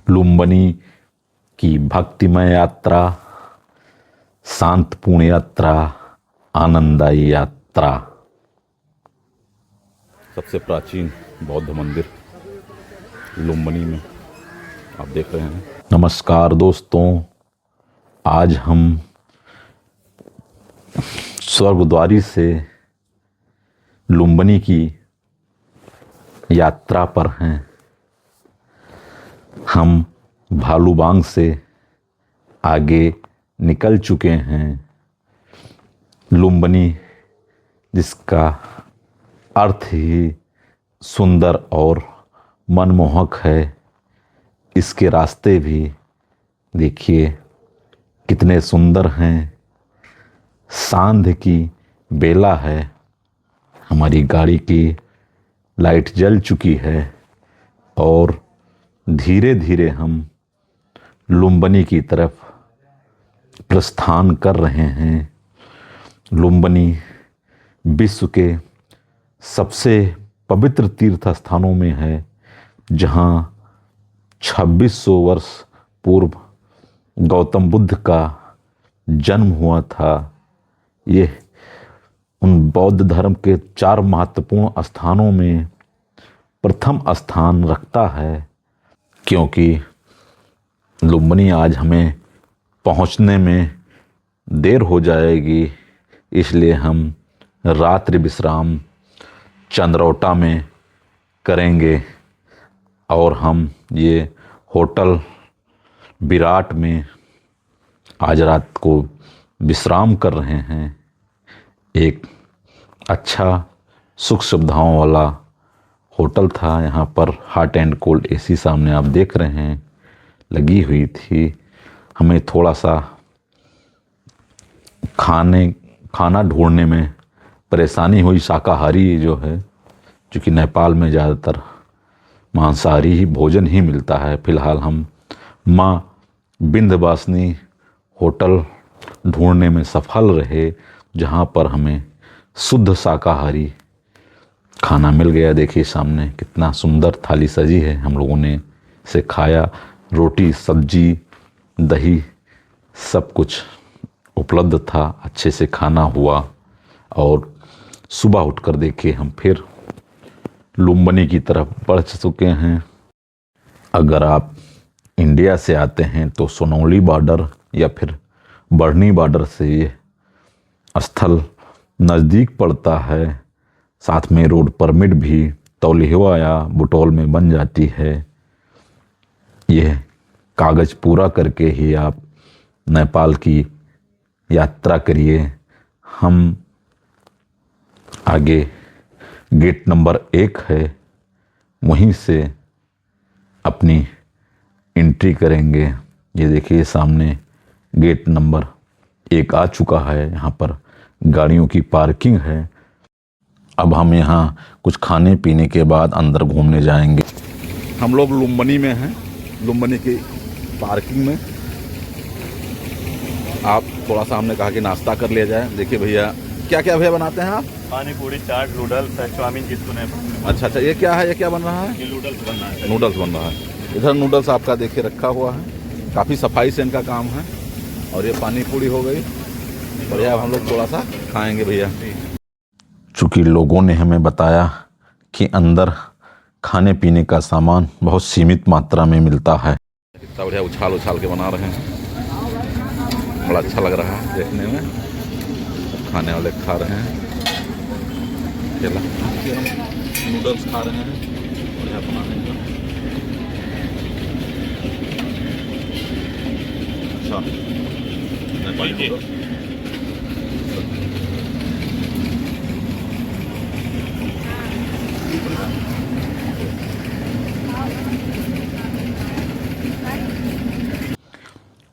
लुम्बिनी की भक्तिमय यात्रा, शांतपूर्ण यात्रा, आनंददायी यात्रा। सबसे प्राचीन बौद्ध मंदिर लुम्बिनी में आप देख रहे हैं। नमस्कार दोस्तों, आज हम स्वर्गद्वारी से लुम्बिनी की यात्रा पर हैं। हम भालूबांग से आगे निकल चुके हैं। लुम्बिनी जिसका अर्थ ही सुंदर और मनमोहक है, इसके रास्ते भी देखिए कितने सुंदर हैं। सांझ की बेला है, हमारी गाड़ी की लाइट जल चुकी है और धीरे धीरे हम लुम्बिनी की तरफ प्रस्थान कर रहे हैं। लुम्बिनी विश्व के सबसे पवित्र तीर्थ स्थानों में है, जहाँ 2600 वर्ष पूर्व गौतम बुद्ध का जन्म हुआ था। ये उन बौद्ध धर्म के 4 महत्वपूर्ण स्थानों में प्रथम स्थान रखता है, क्योंकि लुम्बिनी आज हमें पहुंचने में देर हो जाएगी, इसलिए हम रात्रि विश्राम चंद्रौटा में करेंगे और हम ये होटल विराट में आज रात को विश्राम कर रहे हैं। एक अच्छा सुख सुविधाओं वाला होटल था। यहाँ पर हॉट एंड कोल्ड एसी सामने आप देख रहे हैं लगी हुई थी। हमें थोड़ा सा खाना ढूंढने में परेशानी हुई। शाकाहारी जो है, क्योंकि नेपाल में ज़्यादातर मांसाहारी ही भोजन ही मिलता है। फिलहाल हम माँ विंध्यवासिनी होटल ढूंढने में सफल रहे, जहाँ पर हमें शुद्ध शाकाहारी खाना मिल गया। देखिए सामने कितना सुंदर थाली सजी है, हम लोगों ने इसे खाया। रोटी, सब्जी, दही सब कुछ उपलब्ध था, अच्छे से खाना हुआ। और सुबह उठकर देखिए हम फिर लुम्बिनी की तरफ बढ़ चुके हैं। अगर आप इंडिया से आते हैं तो सोनौली बॉर्डर या फिर बढ़नी बॉर्डर से ये स्थल नज़दीक पड़ता है। साथ में रोड परमिट भी तौलिहवा या बुटोल में बन जाती है। यह कागज़ पूरा करके ही आप नेपाल की यात्रा करिए। हम आगे गेट नंबर 1 है, वहीं से अपनी एंट्री करेंगे। ये देखिए सामने गेट नंबर 1 आ चुका है। यहाँ पर गाड़ियों की पार्किंग है। अब हम यहाँ कुछ खाने पीने के बाद अंदर घूमने जाएंगे। हम लोग लुम्बिनी में हैं, लुम्बिनी की पार्किंग में। आप थोड़ा सा हमने कहा कि नाश्ता कर लिया जाए। देखिए भैया, क्या क्या भैया बनाते हैं आप? पानी पूरी, चाट, नूडल्स, चाउमीन जिसको नहीं। अच्छा, ये क्या है? ये क्या बन रहा है? ये नूडल्स बन रहा है। नूडल्स बन रहा है। इधर नूडल्स आपका देखिए रखा हुआ है, काफ़ी सफाई से इनका काम है। और ये पानी पूरी हो गई। बढ़िया, अब हम लोग थोड़ा सा खाएंगे भैया। चूँकि लोगों ने हमें बताया कि अंदर खाने पीने का सामान बहुत सीमित मात्रा में मिलता है। कितना बढ़िया उछाल उछाल के बना रहे हैं, बड़ा अच्छा लग रहा है देखने में। खाने वाले खा रहे हैं, केला हम नूडल्स खा रहे हैं। बढ़िया बनाने का अच्छा नेपाली नूडल्स।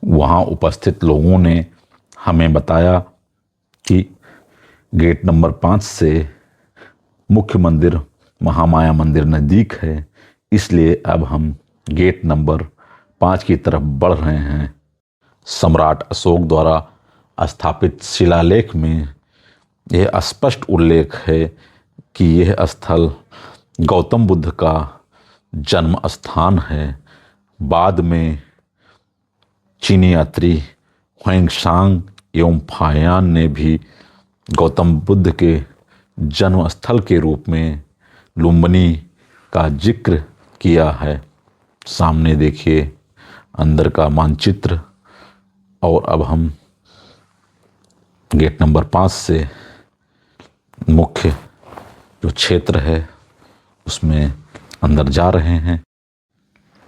वहाँ उपस्थित लोगों ने हमें बताया कि गेट नंबर 5 से मुख्य मंदिर महामाया मंदिर नज़दीक है, इसलिए अब हम गेट नंबर 5 की तरफ बढ़ रहे हैं। सम्राट अशोक द्वारा स्थापित शिलालेख में यह स्पष्ट उल्लेख है कि यह स्थल गौतम बुद्ध का जन्म स्थान है। बाद में चीनी यात्री ह्वेंगसांग एवं फायान ने भी गौतम बुद्ध के जन्म स्थल के रूप में लुम्बिनी का जिक्र किया है। सामने देखिए अंदर का मानचित्र। और अब हम गेट नंबर 5 से मुख्य जो क्षेत्र है उसमें अंदर जा रहे हैं।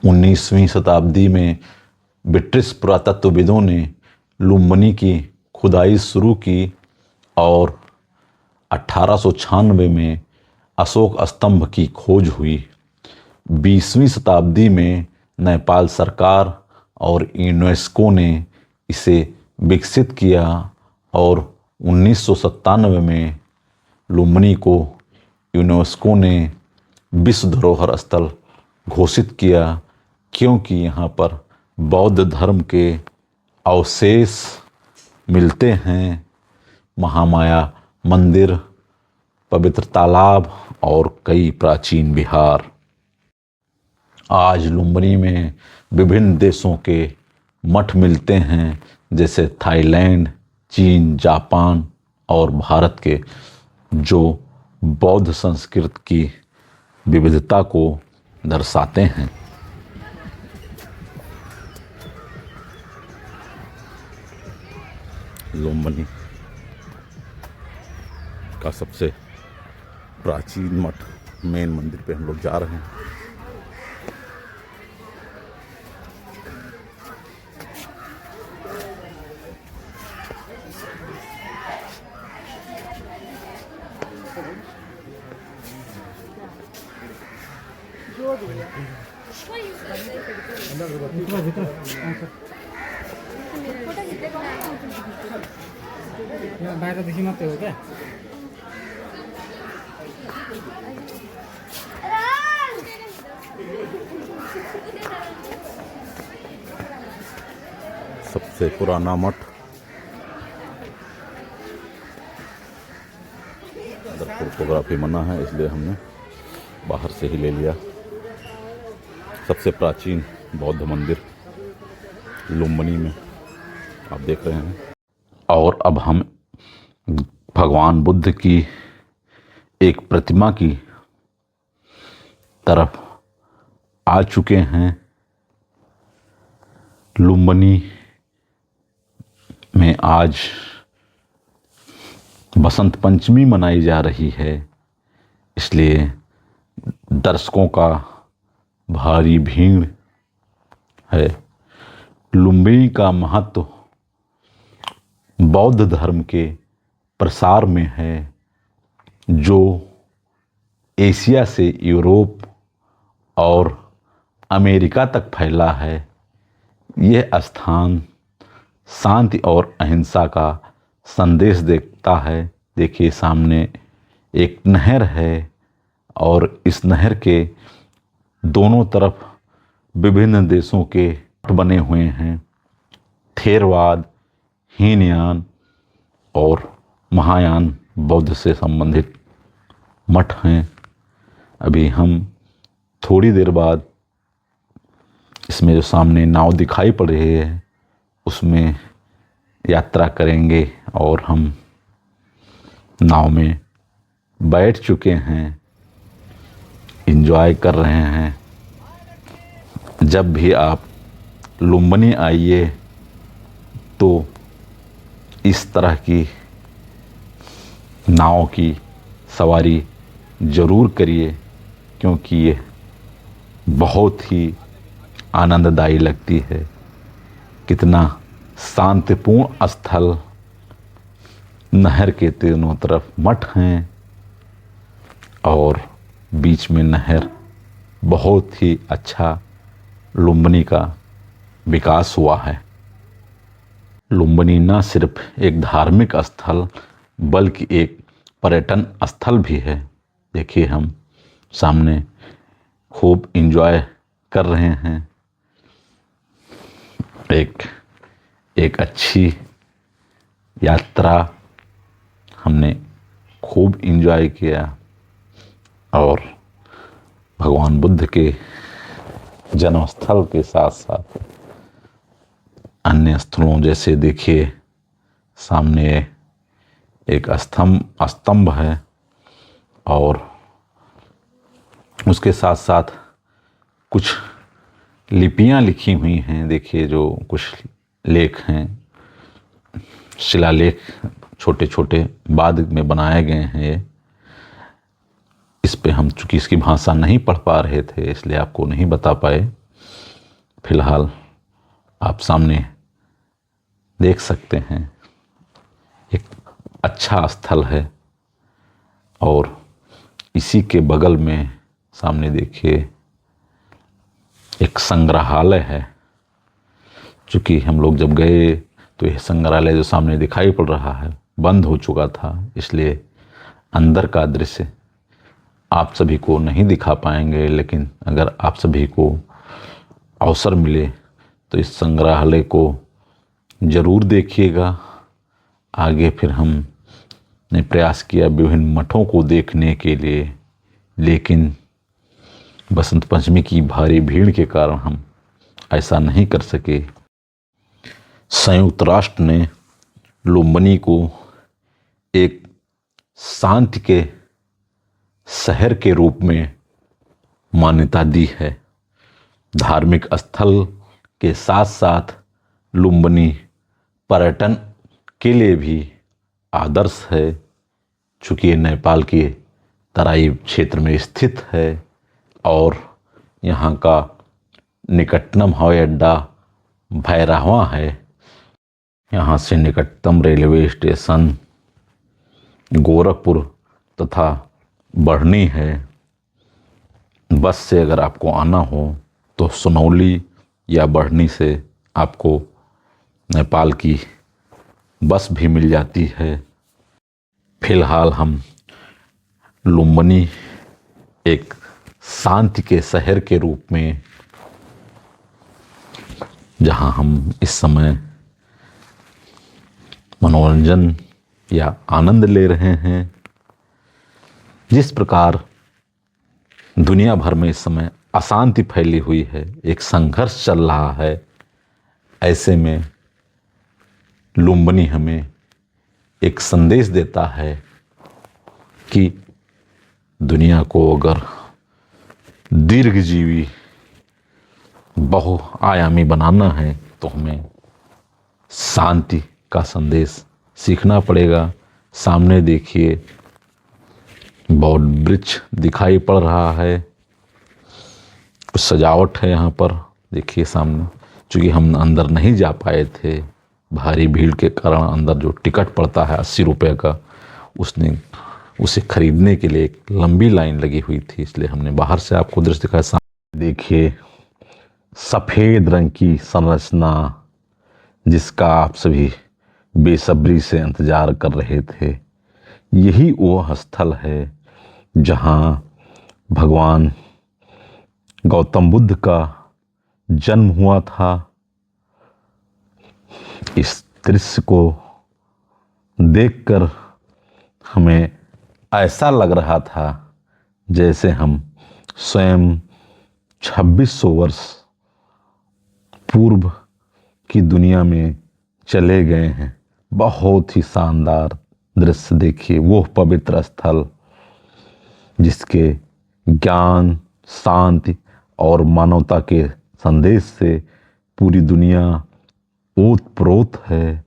19वीं शताब्दी में ब्रिटिश पुरातत्वविदों ने लुम्बिनी की खुदाई शुरू की और 1896 में अशोक स्तंभ की खोज हुई। 20वीं शताब्दी में नेपाल सरकार और यूनेस्को ने इसे विकसित किया और 1997 में लुम्बिनी को यूनेस्को ने विश्व धरोहर स्थल घोषित किया, क्योंकि यहाँ पर बौद्ध धर्म के अवशेष मिलते हैं। महामाया मंदिर, पवित्र तालाब और कई प्राचीन विहार। आज लुम्बिनी में विभिन्न देशों के मठ मिलते हैं, जैसे थाईलैंड, चीन, जापान और भारत के, जो बौद्ध संस्कृति की विविधता को दर्शाते हैं। लुम्बिनी का सबसे प्राचीन मठ, मेन मंदिर पे हम लोग जा रहे हैं। बाहिरदेखि मात्रै हो क्या? सबसे पुराना मठ। अंदर फोटोग्राफी मना है, इसलिए हमने बाहर से ही ले लिया। सबसे प्राचीन बौद्ध मंदिर लुम्बिनी में आप देख रहे हैं। और अब हम भगवान बुद्ध की एक प्रतिमा की तरफ आ चुके हैं। लुम्बिनी में आज बसंत पंचमी मनाई जा रही है, इसलिए दर्शकों का भारी भीड़ है। लुम्बिनी का महत्व बौद्ध धर्म के प्रसार में है, जो एशिया से यूरोप और अमेरिका तक फैला है। यह स्थान शांति और अहिंसा का संदेश देता है। देखिए सामने एक नहर है और इस नहर के दोनों तरफ विभिन्न देशों के बने हुए हैं। थेरवाद, हीनयान और महायान बौद्ध से संबंधित मठ हैं। अभी हम थोड़ी देर बाद इसमें जो सामने नाव दिखाई पड़ रही है उसमें यात्रा करेंगे और हम नाव में बैठ चुके हैं, एंजॉय कर रहे हैं। जब भी आप लुम्बिनी आइए तो इस तरह की नाव की सवारी ज़रूर करिए, क्योंकि ये बहुत ही आनंददायी लगती है। कितना शांतिपूर्ण स्थल, नहर के तीनों तरफ मठ हैं और बीच में नहर। बहुत ही अच्छा लुम्बिनी का विकास हुआ है। लुम्बिनी न सिर्फ एक धार्मिक स्थल बल्कि एक पर्यटन स्थल भी है। देखिए हम सामने खूब एंजॉय कर रहे हैं। एक अच्छी यात्रा हमने खूब एंजॉय किया और भगवान बुद्ध के जन्मस्थल के साथ साथ अन्य स्थलों जैसे देखिए सामने एक स्तंभ है और उसके साथ साथ कुछ लिपियां लिखी हुई हैं। देखिए जो कुछ लेख हैं, शिलालेख छोटे छोटे बाद में बनाए गए हैं। ये इस पे हम चूंकि इसकी भाषा नहीं पढ़ पा रहे थे इसलिए आपको नहीं बता पाए। फिलहाल आप सामने देख सकते हैं एक अच्छा स्थल है और इसी के बगल में सामने देखिए एक संग्रहालय है। चूँकि हम लोग जब गए तो यह संग्रहालय जो सामने दिखाई पड़ रहा है बंद हो चुका था, इसलिए अंदर का दृश्य आप सभी को नहीं दिखा पाएंगे। लेकिन अगर आप सभी को अवसर मिले तो इस संग्रहालय को ज़रूर देखिएगा। आगे फिर हमने प्रयास किया विभिन्न मठों को देखने के लिए, लेकिन बसंत पंचमी की भारी भीड़ के कारण हम ऐसा नहीं कर सके। संयुक्त राष्ट्र ने लुम्बिनी को एक शांति के शहर के रूप में मान्यता दी है। धार्मिक स्थल के साथ साथ लुम्बिनी पर्यटन के लिए भी आदर्श है। चूँकि ये नेपाल के तराई क्षेत्र में स्थित है और यहाँ का निकटतम हवाई अड्डा भैरहवा है। यहाँ से निकटतम रेलवे स्टेशन गोरखपुर तथा बढ़नी है। बस से अगर आपको आना हो तो सुनौली या बढ़नी से आपको नेपाल की बस भी मिल जाती है। फिलहाल हम लुम्बिनी एक शांति के शहर के रूप में, जहां हम इस समय मनोरंजन या आनंद ले रहे हैं। जिस प्रकार दुनिया भर में इस समय अशांति फैली हुई है, एक संघर्ष चल रहा है, ऐसे में लुम्बिनी हमें एक संदेश देता है कि दुनिया को अगर दीर्घजीवी बहुआयामी बनाना है तो हमें शांति का संदेश सीखना पड़ेगा। सामने देखिए बहुत वृक्ष दिखाई पड़ रहा है, कुछ सजावट है यहाँ पर। देखिए सामने, चूँकि हम अंदर नहीं जा पाए थे भारी भीड़ के कारण, अंदर जो टिकट पड़ता है 80 रुपये का, उसे खरीदने के लिए एक लंबी लाइन लगी हुई थी, इसलिए हमने बाहर से आपको दृश्य दिखाया। सामने देखिए सफ़ेद रंग की संरचना जिसका आप सभी बेसब्री से इंतजार कर रहे थे। यही वो स्थल है जहाँ भगवान गौतम बुद्ध का जन्म हुआ था। इस दृश्य को देखकर हमें ऐसा लग रहा था जैसे हम स्वयं 2600 वर्ष पूर्व की दुनिया में चले गए हैं। बहुत ही शानदार दृश्य देखिए, वो पवित्र स्थल जिसके ज्ञान, शांति और मानवता के संदेश से पूरी दुनिया ओतप्रोत है,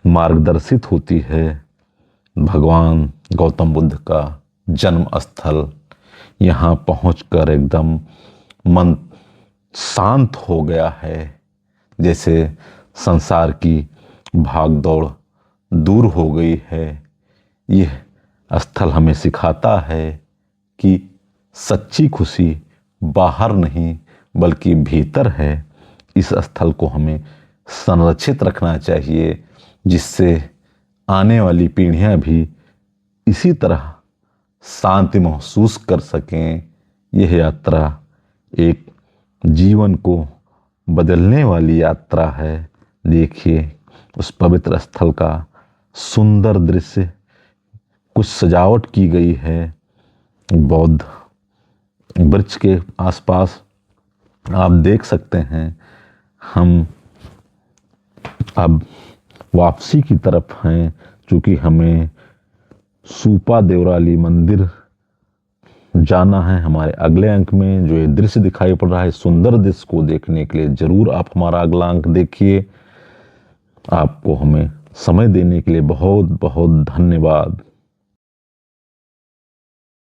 मार्गदर्शित होती है। भगवान गौतम बुद्ध का जन्म स्थल, यहाँ पहुंचकर एकदम मन शांत हो गया है, जैसे संसार की भाग दौड़ दूर हो गई है। यह स्थल हमें सिखाता है कि सच्ची खुशी बाहर नहीं बल्कि भीतर है। इस स्थल को हमें संरक्षित रखना चाहिए, जिससे आने वाली पीढ़ियां भी इसी तरह शांति महसूस कर सकें। यह यात्रा एक जीवन को बदलने वाली यात्रा है। देखिए उस पवित्र स्थल का सुंदर दृश्य, कुछ सजावट की गई है बौद्ध वृक्ष के आसपास, आप देख सकते हैं हम अब वापसी की तरफ हैं, क्योंकि हमें सूपा देवराली मंदिर जाना है। हमारे अगले अंक में जो ये दृश्य दिखाई पड़ रहा है, सुंदर दृश्य को देखने के लिए जरूर आप हमारा अगला अंक देखिए। आपको हमें समय देने के लिए बहुत बहुत धन्यवाद।